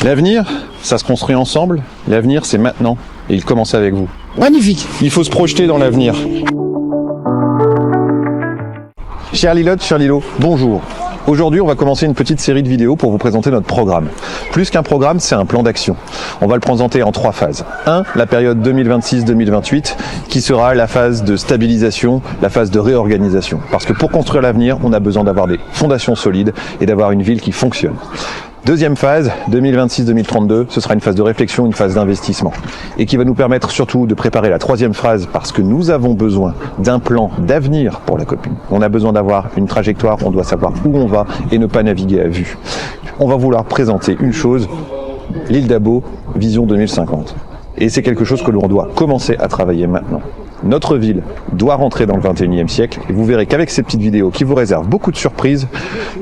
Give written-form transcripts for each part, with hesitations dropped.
L'avenir, ça se construit ensemble. L'avenir, c'est maintenant. Et il commence avec vous. Magnifique. Il faut se projeter dans l'avenir. Chère Lilotte, cher Lilo, bonjour. Aujourd'hui, on va commencer une petite série de vidéos pour vous présenter notre programme. Plus qu'un programme, c'est un plan d'action. On va le présenter en 3 phases. 1, la période 2026-2028, qui sera la phase de stabilisation, la phase de réorganisation. Parce que pour construire l'avenir, on a besoin d'avoir des fondations solides et d'avoir une ville qui fonctionne. Deuxième phase, 2026-2032, ce sera une phase de réflexion, une phase d'investissement. Et qui va nous permettre surtout de préparer la 3e phase parce que nous avons besoin d'un plan d'avenir pour la commune. On a besoin d'avoir une trajectoire, on doit savoir où on va et ne pas naviguer à vue. On va vouloir présenter une chose, l'île d'Abo, vision 2050. Et c'est quelque chose que l'on doit commencer à travailler maintenant. Notre ville doit rentrer dans le 21e siècle et vous verrez qu'avec ces petites vidéos qui vous réservent beaucoup de surprises,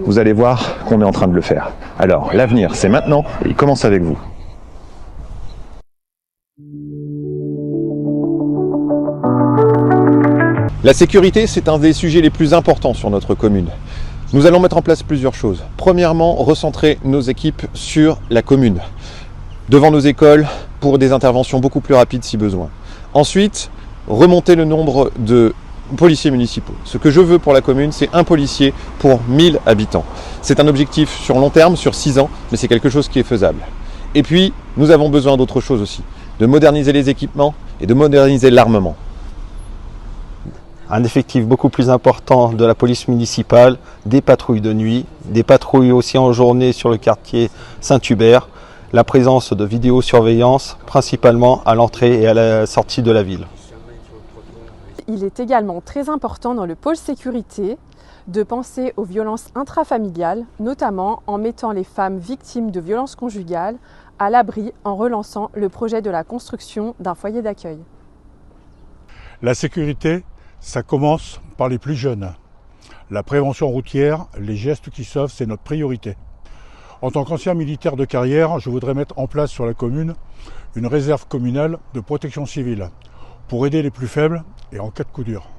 vous allez voir qu'on est en train de le faire. Alors, l'avenir, c'est maintenant et il commence avec vous. La sécurité, c'est un des sujets les plus importants sur notre commune. Nous allons mettre en place plusieurs choses. Premièrement, recentrer nos équipes sur la commune, devant nos écoles, pour des interventions beaucoup plus rapides si besoin. Ensuite, remonter le nombre de policiers municipaux. Ce que je veux pour la commune, c'est un policier pour 1000 habitants. C'est un objectif sur long terme, sur 6 ans, mais c'est quelque chose qui est faisable. Et puis, nous avons besoin d'autre chose aussi, de moderniser les équipements et de moderniser l'armement. Un effectif beaucoup plus important de la police municipale, des patrouilles de nuit, des patrouilles aussi en journée sur le quartier Saint-Hubert, la présence de vidéosurveillance principalement à l'entrée et à la sortie de la ville. Il est également très important dans le pôle sécurité de penser aux violences intrafamiliales, notamment en mettant les femmes victimes de violences conjugales à l'abri en relançant le projet de la construction d'un foyer d'accueil. La sécurité, ça commence par les plus jeunes. La prévention routière, les gestes qui sauvent, c'est notre priorité. En tant qu'ancien militaire de carrière, je voudrais mettre en place sur la commune une réserve communale de protection civile pour aider les plus faibles et en cas de coup dur.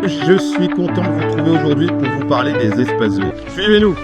Je suis content de vous retrouver aujourd'hui pour vous parler des espaces verts. Suivez-nous!